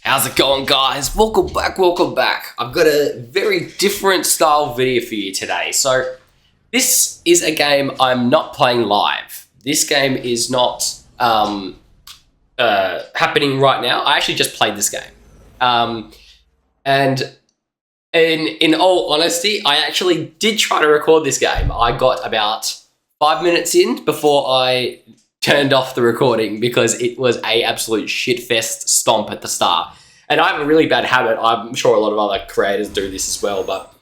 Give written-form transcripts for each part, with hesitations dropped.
How's it going, guys? Welcome back. I've got a very different style video for you today. So this is a game I'm not playing live. This game is not happening right now. I actually just played this game. And in all honesty, I actually did try to record this game. I got about 5 minutes in before I turned off the recording because it was a absolute shitfest stomp at the start. And I have a really bad habit. I'm sure a lot of other creators do this as well, but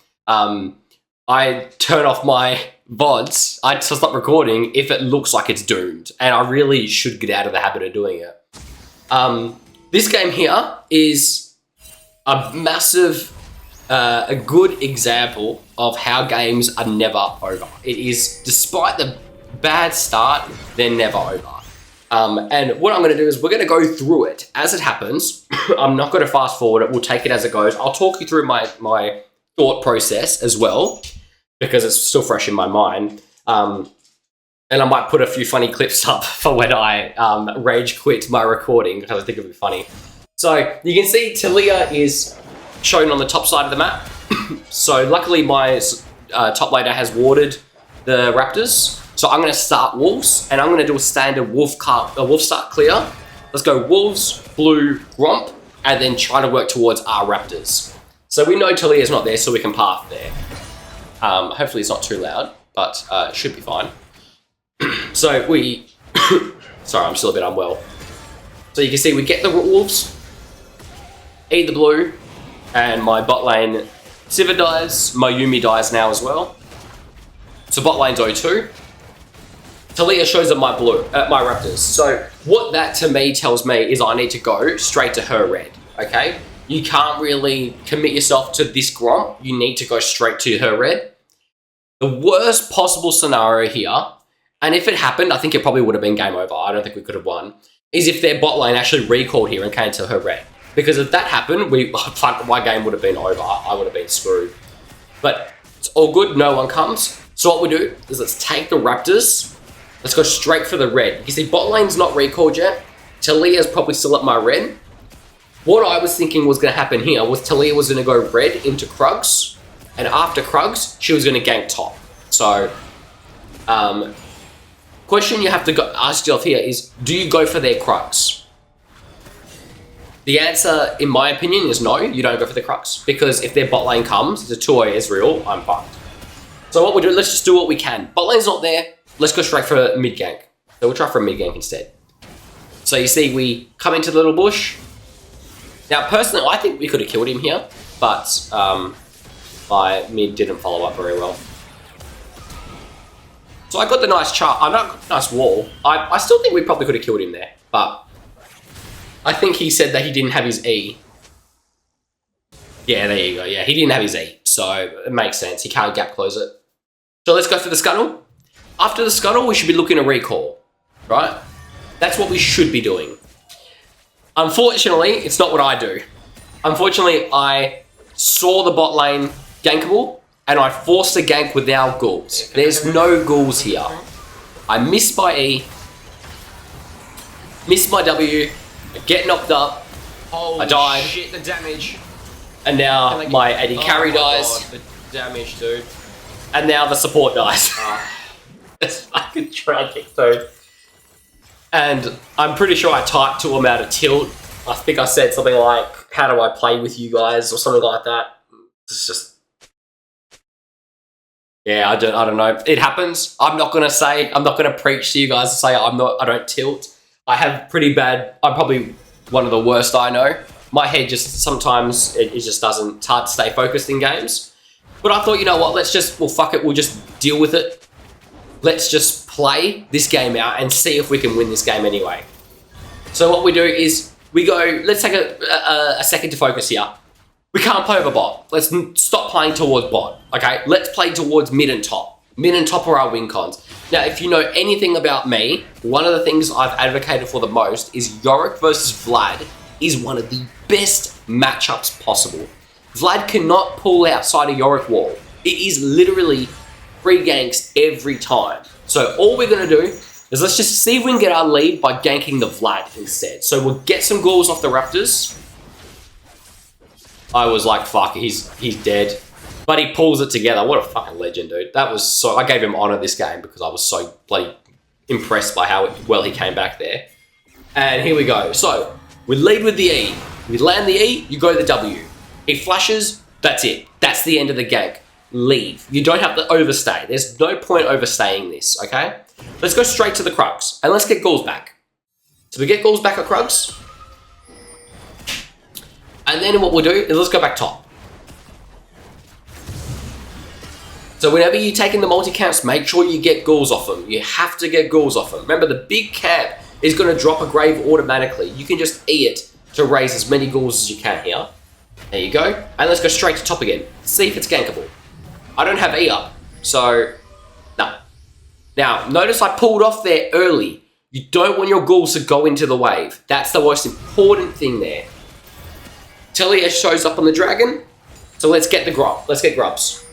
I turn off my VODs. I just stop recording if it looks like it's doomed, and I really should get out of the habit of doing it. This game here is a massive, a good example of how games are never over. It is, despite the bad start, they're never over. And what I'm going to do is we're going to go through it as it happens. I'm not going to fast forward it. We'll take it as it goes. I'll talk you through my thought process as well, because it's still fresh in my mind. And I might put a few funny clips up for when I rage quit my recording, because I think it'll be funny. So you can see Talia is shown on the top side of the map. So luckily my top laner has warded the raptors. So I'm going to start wolves, and I'm going to do a standard wolf start clear. Let's go wolves, blue, gromp, and then try to work towards our raptors. So we know Talia's not there, so we can path there. Hopefully it's not too loud, but it should be fine. So we... Sorry, I'm still a bit unwell. So you can see we get the wolves, eat the blue, and my bot lane Sivir dies, my Yumi dies now as well. So bot lane's O2. Talia shows up my raptors. So what that to me tells me is I need to go straight to her red, okay? You can't really commit yourself to this gromp. You need to go straight to her red. The worst possible scenario here, and if it happened, I think it probably would have been game over. I don't think we could have won, is if their bot lane actually recalled here and came to her red. Because if that happened, my game would have been over. I would have been screwed. But it's all good. No one comes. So what we do is let's take the raptors. Let's go straight for the red. You see, bot lane's not recalled yet. Talia's probably still at my red. What I was thinking was going to happen here was Talia was going to go red into Krugs, and after Krugs, she was going to gank top. So, question you have to ask yourself here is, do you go for their Krugs? The answer, in my opinion, is no, you don't go for the Krugs. Because if their bot lane comes, it's a 2-0 Ezreal, I'm fucked. So what we do, let's just do what we can. Bot lane's not there. Let's go straight for a mid gank. So we'll try for a mid gank instead. So you see, we come into the little bush. Now, personally, I think we could have killed him here, but my mid didn't follow up very well. So I got the nice wall. I still think we probably could have killed him there, but I think he said that he didn't have his E. Yeah, there you go. Yeah, he didn't have his E, so it makes sense. He can't gap close it. So let's go for the scuttle. After the scuttle, we should be looking to recall, right? That's what we should be doing. Unfortunately, it's not what I do. Unfortunately, I saw the bot lane gankable, and I forced a gank without ghouls. There's no ghouls here. I missed my E, missed my W, I get knocked up, I died. Shit, the damage. And now my AD carry dies. God, the damage, dude. And now the support dies. It's fucking tragic, dude. And I'm pretty sure I typed to him out of tilt. I think I said something like, how do I play with you guys? Or something like that. It's just... Yeah, I don't know. It happens. I'm not going to preach to you guys and say I don't tilt. I have pretty bad... I'm probably one of the worst I know. My head just sometimes, it just doesn't... It's hard to stay focused in games. But I thought, you know what, well, fuck it. We'll just deal with it. Let's just play this game out and see if we can win this game anyway. So what we do is we go, let's take a second to focus here. We can't play over bot. Let's stop playing towards bot, okay? Let's play towards mid and top. Mid and top are our win cons. Now, if you know anything about me, one of the things I've advocated for the most is Yorick versus Vlad is one of the best matchups possible. Vlad cannot pull outside a Yorick wall. It is literally free ganks every time. So all we're going to do is let's just see if we can get our lead by ganking the Vlad instead. So we'll get some ghouls off the raptors. I was like, fuck, he's dead. But he pulls it together. What a fucking legend, dude. That was so... I gave him honor this game because I was so bloody impressed by how well he came back there. And here we go. So, we lead with the E. We land the E, you go to the W. He flashes, that's it. That's the end of the gank. Leave. You don't have to overstay. There's no point overstaying this, okay? Let's go straight to the Crux. And let's get Ghouls back. So we get Ghouls back at Crux. And then what we'll do is let's go back top. So whenever you take in the multi-camps, make sure you get Ghouls off them. You have to get Ghouls off them. Remember, the big camp is going to drop a grave automatically. You can just E it to raise as many Ghouls as you can here. There you go. And let's go straight to top again. See if it's gankable. I don't have E up, so no. Now, notice I pulled off there early. You don't want your Ghouls to go into the wave. That's the most important thing there. Telia shows up on the dragon, so let's get the grub. Let's get grubs.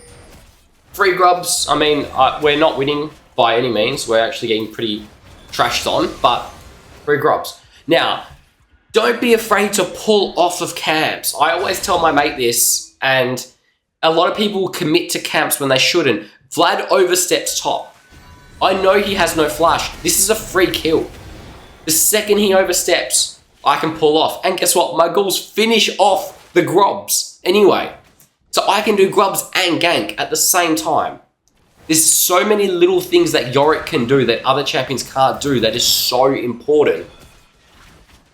Free grubs, I mean, we're not winning by any means. We're actually getting pretty trashed on, but free grubs. Now, don't be afraid to pull off of camps. I always tell my mate this, and a lot of people commit to camps when they shouldn't. Vlad oversteps top. I know he has no flash. This is a free kill. The second he oversteps, I can pull off. And guess what? My Ghouls finish off the grubs anyway. So I can do grubs and gank at the same time. There's so many little things that Yorick can do that other champions can't do that is so important.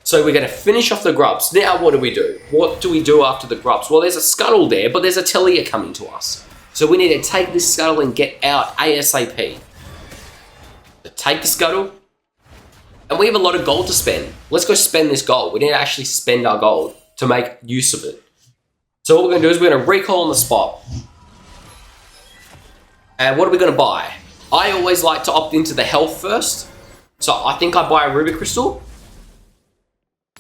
So we're going to finish off the grubs. Now what do we do? What do we do after the grubs? Well, there's a scuttle there, but there's a Telia coming to us. So we need to take this scuttle and get out ASAP. So take the scuttle. And we have a lot of gold to spend. Let's go spend this gold. We need to actually spend our gold to make use of it. So what we're going to do is we're going to recall on the spot. And what are we going to buy? I always like to opt into the health first. So I think I buy a Ruby Crystal,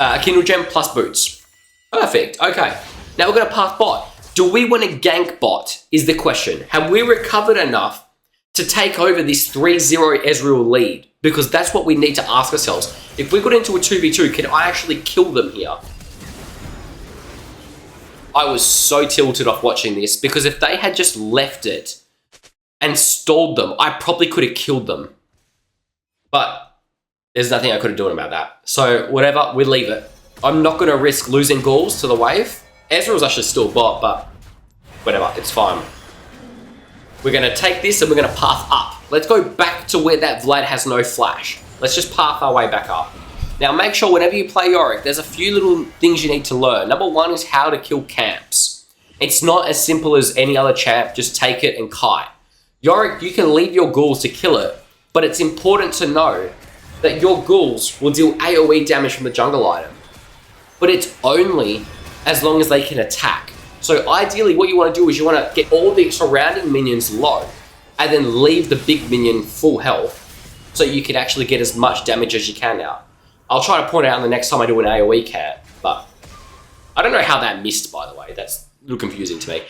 a Kindle Gem plus boots. Perfect. Okay. Now we're going to path bot. Do we want to gank bot is the question. Have we recovered enough to take over this 3-0 Ezreal lead? Because that's what we need to ask ourselves. If we got into a 2v2, can I actually kill them here? I was so tilted off watching this because if they had just left it and stalled them, I probably could have killed them. But there's nothing I could have done about that. So whatever, we leave it. I'm not going to risk losing Ghouls to the wave. Ezreal's actually still bot, but whatever, it's fine. We're going to take this and we're going to path up. Let's go back to where that Vlad has no flash. Let's just path our way back up. Now make sure whenever you play Yorick, there's a few little things you need to learn. Number one is how to kill camps. It's not as simple as any other champ, just take it and kite. Yorick, you can leave your Ghouls to kill it, but it's important to know that your Ghouls will deal AoE damage from the jungle item. But it's only as long as they can attack. So ideally what you want to do is you want to get all the surrounding minions low and then leave the big minion full health so you can actually get as much damage as you can out. I'll try to point out the next time I do an AoE cat, but I don't know how that missed, by the way. That's a little confusing to me.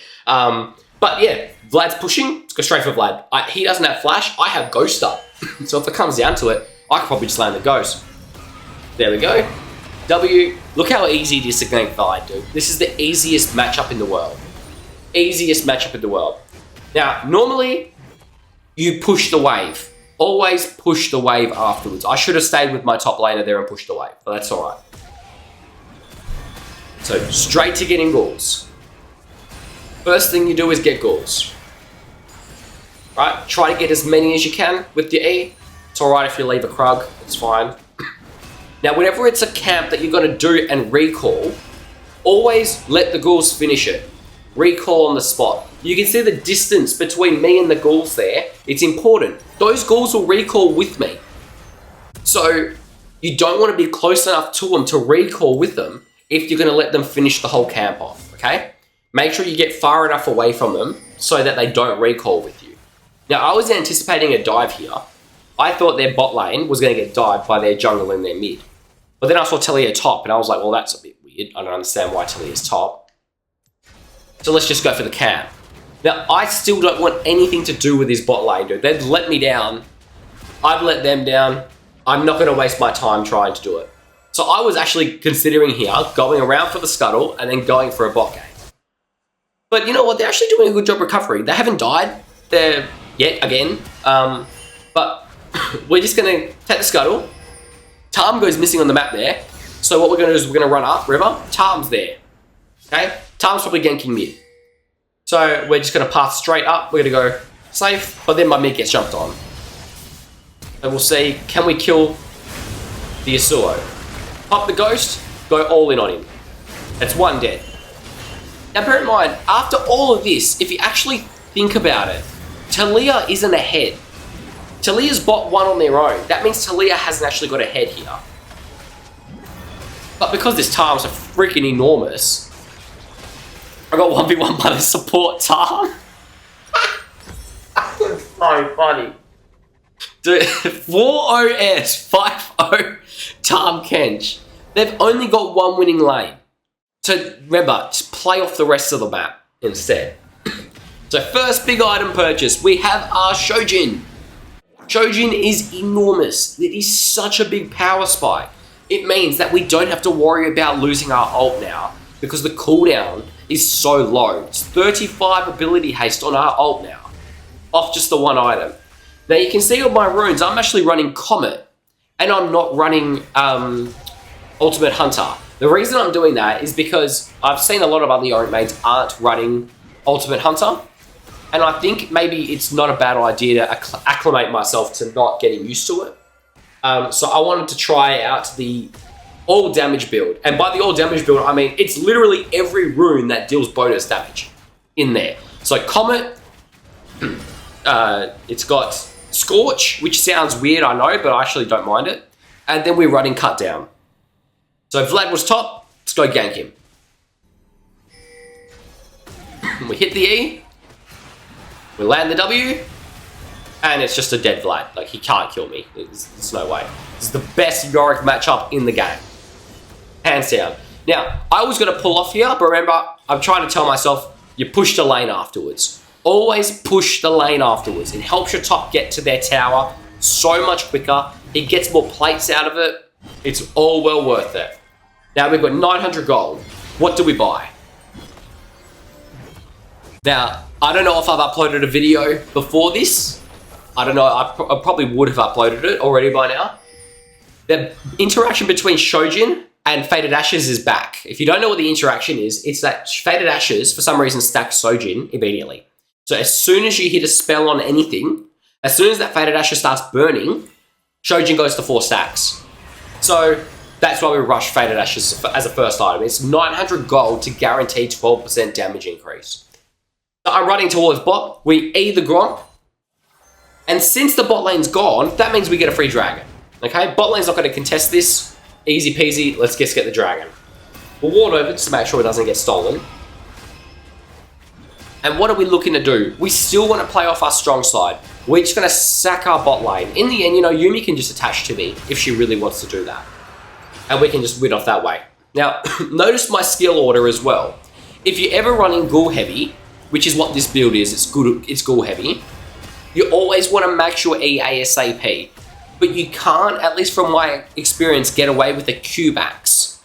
But yeah, Vlad's pushing. Let's go straight for Vlad. He doesn't have flash. I have Ghost up. So if it comes down to it, I could probably just land the Ghost. There we go. W. Look how easy it is to gank Vlad, dude. This is the easiest matchup in the world. Easiest matchup in the world. Now, normally, you push the wave. Always push the wave afterwards. I should have stayed with my top laner there and pushed the wave, but that's alright. So, straight to getting Ghouls. First thing you do is get Ghouls. Right? Try to get as many as you can with your E. It's alright if you leave a Krug, it's fine. Now, whenever it's a camp that you're going to do and recall, always let the Ghouls finish it. Recall on the spot. You can see the distance between me and the Ghouls there. It's important. Those Ghouls will recall with me. So you don't want to be close enough to them to recall with them if you're going to let them finish the whole camp off, okay? Make sure you get far enough away from them so that they don't recall with you. Now, I was anticipating a dive here. I thought their bot lane was going to get dived by their jungle in their mid. But then I saw Telia top, and I was like, well, that's a bit weird. I don't understand why Telia's top. So let's just go for the camp. Now, I still don't want anything to do with this bot lane, dude. They've let me down. I've let them down. I'm not going to waste my time trying to do it. So I was actually considering here going around for the scuttle and then going for a bot game. But you know what? They're actually doing a good job recovering. They haven't died there yet again. But we're just going to take the scuttle. Tarm goes missing on the map there. So what we're going to do is we're going to run up river. Tarm's there. Okay? Tarm's probably ganking mid. So we're just going to path straight up. We're going to go safe. But then my mid gets jumped on. And we'll see, can we kill the Yasuo? Pop the ghost, go all in on him. That's one dead. Now bear in mind, after all of this, if you actually think about it, Talia isn't ahead. Talia's bot one on their own. That means Talia hasn't actually got ahead here. But because this Tarms are freaking enormous, I got 1v1 by the support Tarm. That's so funny. Dude, 4-0-S, 5-0 Tarm Kench. They've only got one winning lane. So remember, just play off the rest of the map instead. So first big item purchase, we have our Shojin. Shojin is enormous. It is such a big power spike. It means that we don't have to worry about losing our ult now because the cooldown is so low. It's 35 ability haste on our ult now, off just the one item. Now you can see on my runes, I'm actually running Comet and I'm not running Ultimate Hunter. The reason I'm doing that is because I've seen a lot of other Yorick mates aren't running Ultimate Hunter. And I think maybe it's not a bad idea to acclimate myself to not getting used to it. So I wanted to try out the all damage build. And by the all damage build, I mean it's literally every rune that deals bonus damage in there. So Comet, it's got Scorch, which sounds weird, I know, but I actually don't mind it. And then we're running Cut Down. So Vlad was top, let's go gank him. We hit the E, we land the W, and it's just a dead Vlad. Like, he can't kill me. There's no way. This is the best Yorick matchup in the game. Hands down. Now, I was going to pull off here, but remember, I'm trying to tell myself, you push the lane afterwards. Always push the lane afterwards. It helps your top get to their tower so much quicker. It gets more plates out of it. It's all well worth it. Now, we've got 900 gold. What do we buy? Now, I don't know if I've uploaded a video before this. I don't know, I probably would have uploaded it already by now. The interaction between Shojin and Faded Ashes is back. If you don't know what the interaction is, it's that Faded Ashes, for some reason, stacks Shojin immediately. So as soon as you hit a spell on anything, as soon as that Faded Ashes starts burning, Shojin goes to 4 stacks. So that's why we rush Faded Ashes as a first item. It's 900 gold to guarantee 12% damage increase. So I'm running towards bot, we E the Gromp, and since the bot lane's gone, that means we get a free dragon. Okay, bot lane's not going to contest this. Easy peasy, let's just get the dragon. We'll ward over just to make sure it doesn't get stolen. And what are we looking to do? We still want to play off our strong side. We're just going to sack our bot lane. In the end, you know, Yumi can just attach to me if she really wants to do that. And we can just win off that way. Now, notice my skill order as well. If you're ever running ghoul heavy, which is what this build is, it's ghoul heavy, you always want to max your E ASAP. But you can't, at least from my experience, get away with a Q max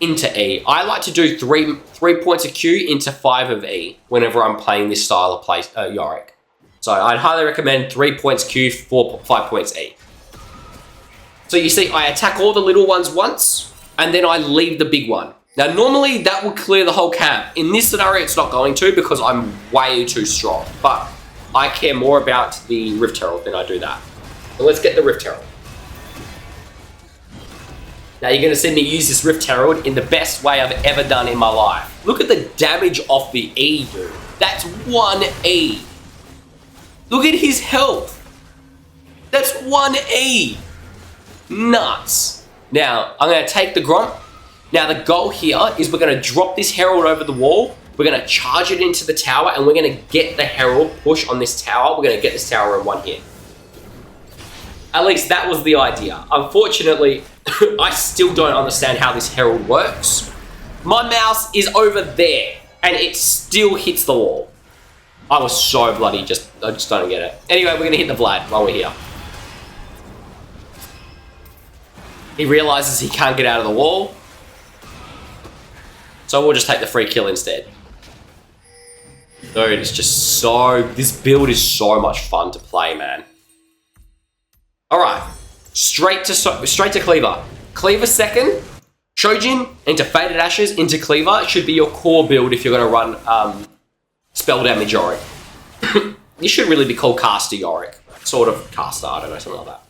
into E. I like to do 3 points of Q into 5 of E whenever I'm playing this style of play, Yorick. So I'd highly recommend 3 points Q, 5 points E. So you see, I attack all the little ones once, and then I leave the big one. Now, normally that will clear the whole camp. In this scenario, it's not going to because I'm way too strong. But I care more about the Rift Herald than I do that. So let's get the Rift Herald. Now you're going to see me use this Rift Herald in the best way I've ever done in my life. Look at the damage off the E, dude. That's 1 E. Look at his health. That's 1 E. Nuts. Now, I'm going to take the Gromp. Now, the goal here is we're going to drop this Herald over the wall. We're going to charge it into the tower, and we're going to get the Herald push on this tower. We're going to get this tower in 1 hit. At least that was the idea. Unfortunately, I still don't understand how this Herald works. My mouse is over there, and it still hits the wall. I was so bloody, I just don't get it. Anyway, we're going to hit the Vlad while we're here. He realizes he can't get out of the wall. So we'll just take the free kill instead. Dude, it's just so... This build is so much fun to play, man. Alright. Straight to Cleaver. Cleaver second. Shojin into Faded Ashes into Cleaver. It should be your core build if you're going to run spell damage Yorick. You should really be called Caster Yorick. Sort of Caster, I don't know, something like that.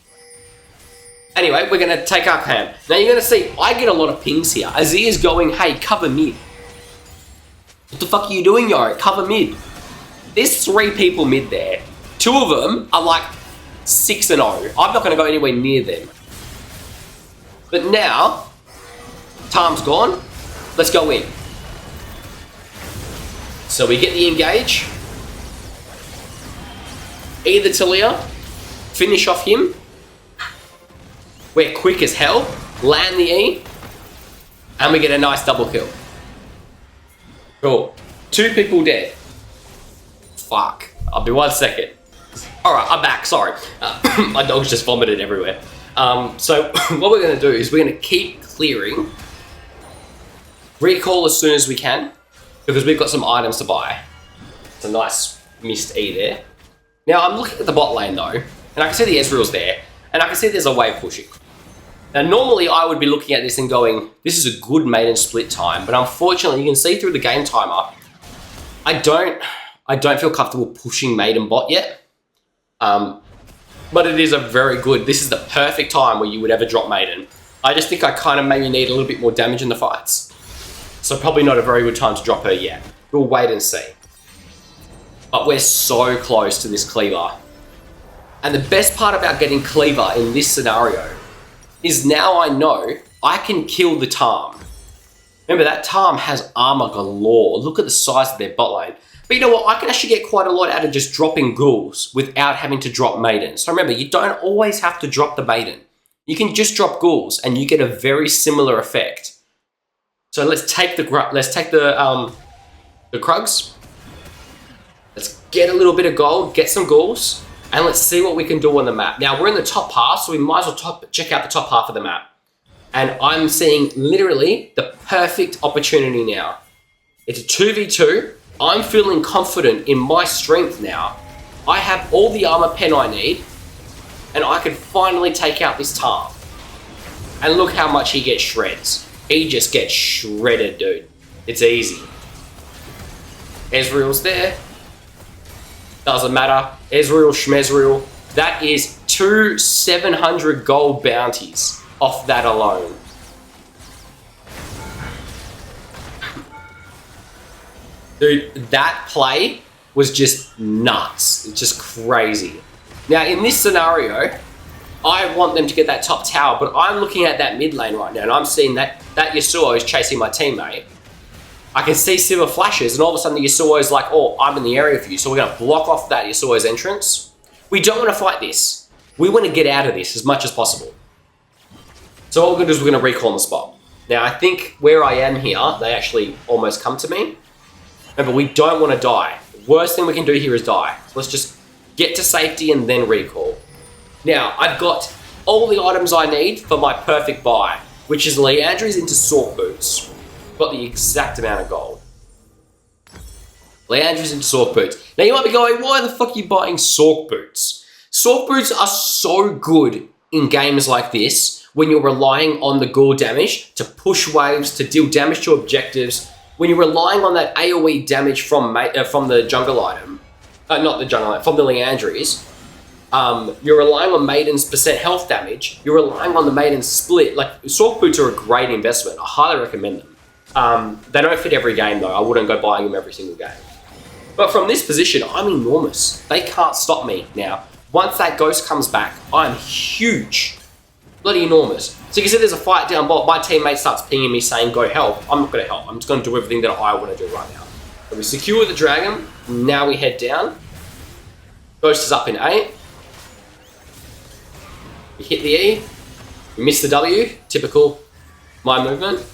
Anyway, we're going to take our camp. Now you're going to see, I get a lot of pings here. Azir's going, hey, cover mid. What the fuck are you doing, Yorick? Cover mid. There's 3 people mid there. 2 of them are like 6-0. I'm not going to go anywhere near them. But now, time's gone. Let's go in. So we get the engage. Either Talia, finish off him. We're quick as hell. Land the E. And we get a nice double kill. Cool. 2 people dead. Fuck. I'll be 1 second. Alright, I'm back. Sorry. My dog's just vomited everywhere. So what we're going to do is we're going to keep clearing. Recall as soon as we can. Because we've got some items to buy. It's a nice missed E there. Now I'm looking at the bot lane though. And I can see the Ezreal's there. And I can see there's a wave pushing. Now normally I would be looking at this and going, this is a good maiden split time. But unfortunately you can see through the game timer. I don't feel comfortable pushing maiden bot yet. But it is a very good, this is the perfect time where you would ever drop maiden. I just think I kind of maybe need a little bit more damage in the fights. So probably not a very good time to drop her yet. We'll wait and see. But we're so close to this Cleaver. And the best part about getting Cleaver in this scenario is now I know I can kill the Tarm. Remember that Tarm has armor galore. Look at the size of their bot lane. But you know what? I can actually get quite a lot out of just dropping ghouls without having to drop maiden. So remember, you don't always have to drop the maiden. You can just drop ghouls and you get a very similar effect. So let's take the Krugs. Let's get a little bit of gold, get some ghouls, and let's see what we can do on the map. Now we're in the top half, so we might as well check out the top half of the map. And I'm seeing literally the perfect opportunity now. It's a 2v2. I'm feeling confident in my strength now. I have all the armor pen I need, and I can finally take out this Tarm. And look how much he gets shreds. He just gets shredded, dude. It's easy. Ezreal's there. Doesn't matter. Ezreal, Schmezreal. That is 2 700 gold bounties off that alone. Dude, that play was just nuts. It's just crazy. Now, in this scenario, I want them to get that top tower, but I'm looking at that mid lane right now, and I'm seeing that Yasuo is chasing my teammate. I can see silver flashes, and all of a sudden the Yasuo is like, oh, I'm in the area for you, so we're going to block off that Yasuo's entrance. We don't want to fight this. We want to get out of this as much as possible. So all we're going to do is we're going to recall on the spot. Now, I think where I am here, they actually almost come to me. Remember, we don't want to die. The worst thing we can do here is die. So let's just get to safety and then recall. Now, I've got all the items I need for my perfect buy, which is Leandry's into Sork Boots. Got the exact amount of gold. Leandry's into Sork Boots. Now, you might be going, why the fuck are you buying Sork Boots? Sork Boots are so good in games like this when you're relying on the ghoul damage to push waves, to deal damage to objectives, when you're relying on that AoE damage from the jungle item, not the jungle item, from the Leandry's, you're relying on Maiden's percent health damage, you're relying on the Maiden's split. Like, Sork Boots are a great investment. I highly recommend them. They don't fit every game though. I wouldn't go buying them every single game. But from this position, I'm enormous. They can't stop me now. Once that ghost comes back, I'm huge. Bloody enormous. So you can see there's a fight down bot. My teammate starts pinging me saying, go help. I'm not going to help. I'm just going to do everything that I want to do right now. So we secure the dragon. Now we head down. Ghost is up in 8. We hit the E. We miss the W. Typical my movement.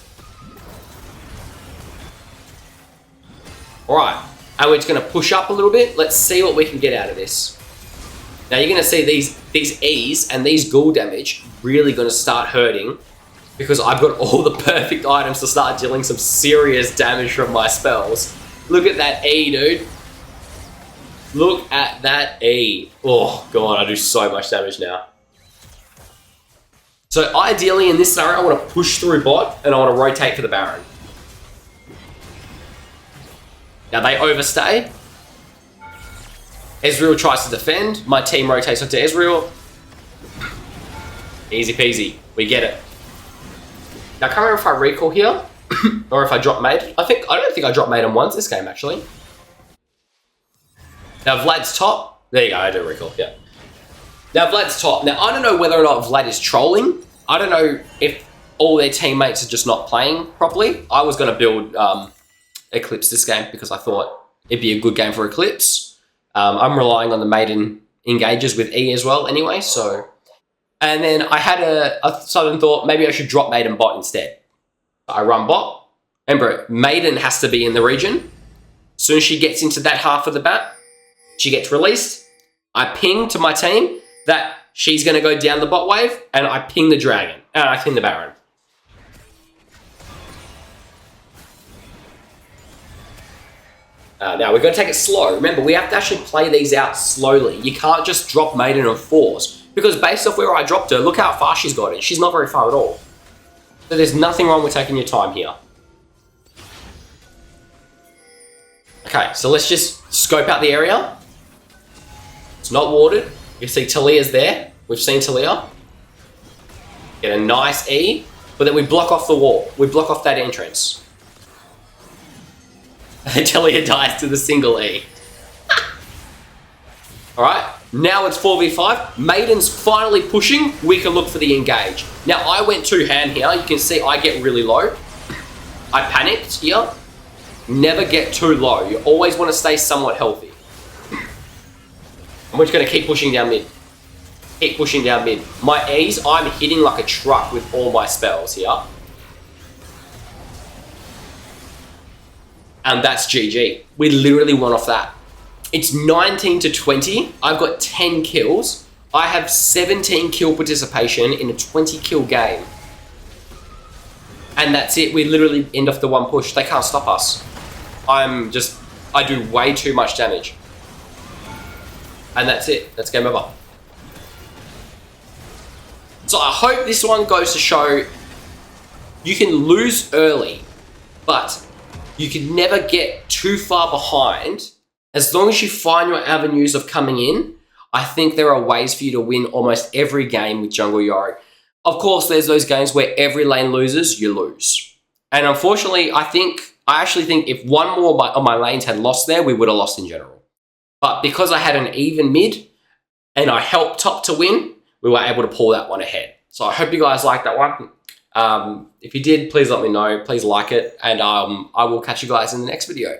Alright. And we're just going to push up a little bit. Let's see what we can get out of this. Now you're going to see these E's and these ghoul damage really going to start hurting because I've got all the perfect items to start dealing some serious damage from my spells. Look at that E, dude. Look at that E. Oh, God, I do so much damage now. So ideally, in this scenario, I want to push through bot, and I want to rotate for the Baron. Now, they overstay. Ezreal tries to defend. My team rotates onto Ezreal. Easy peasy. We get it. Now, I can't remember if I recall here, or if I drop Maiden. I don't think I dropped Maiden once this game, actually. Now, Vlad's top. There you go, I do recall, yeah. Now, Vlad's top. Now, I don't know whether or not Vlad is trolling. I don't know if all their teammates are just not playing properly. I was going to build Eclipse this game because I thought it'd be a good game for Eclipse. I'm relying on the Maiden engages with E as well anyway, so... And then I had a sudden thought, maybe I should drop Maiden bot instead. I run bot. Remember, Maiden has to be in the region. As soon as she gets into that half of the map, she gets released. I ping to my team that she's going to go down the bot wave, and I ping the dragon, and I ping the Baron. Now, we've got to take it slow. Remember, we have to actually play these out slowly. You can't just drop Maiden and force. Because based off where I dropped her, look how far she's got it. She's not very far at all. So there's nothing wrong with taking your time here. Okay, so let's just scope out the area. It's not warded. You see Talia's there. We've seen Talia. Get a nice E. But then we block off the wall. We block off that entrance. Talia dies to the single E. Alright, now it's 4v5. Maiden's finally pushing. We can look for the engage. Now, I went two-hand here. You can see I get really low. I panicked here. Never get too low. You always want to stay somewhat healthy. I'm just going to keep pushing down mid. Keep pushing down mid. My E's, I'm hitting like a truck with all my spells here. And that's GG. We literally won off that. It's 19 to 20. I've got 10 kills. I have 17 kill participation in a 20 kill game. And that's it. We literally end off the one push. They can't stop us. I do way too much damage. And that's it. That's game over. So I hope this one goes to show you can lose early, but you can never get too far behind. As long as you find your avenues of coming in, I think there are ways for you to win almost every game with Jungle Yorick. Of course, there's those games where every lane loses, you lose. And unfortunately, I actually think if one more of my lanes had lost there, we would have lost in general. But because I had an even mid and I helped top to win, we were able to pull that one ahead. So I hope you guys liked that one. If you did, please let me know. Please like it. And I will catch you guys in the next video.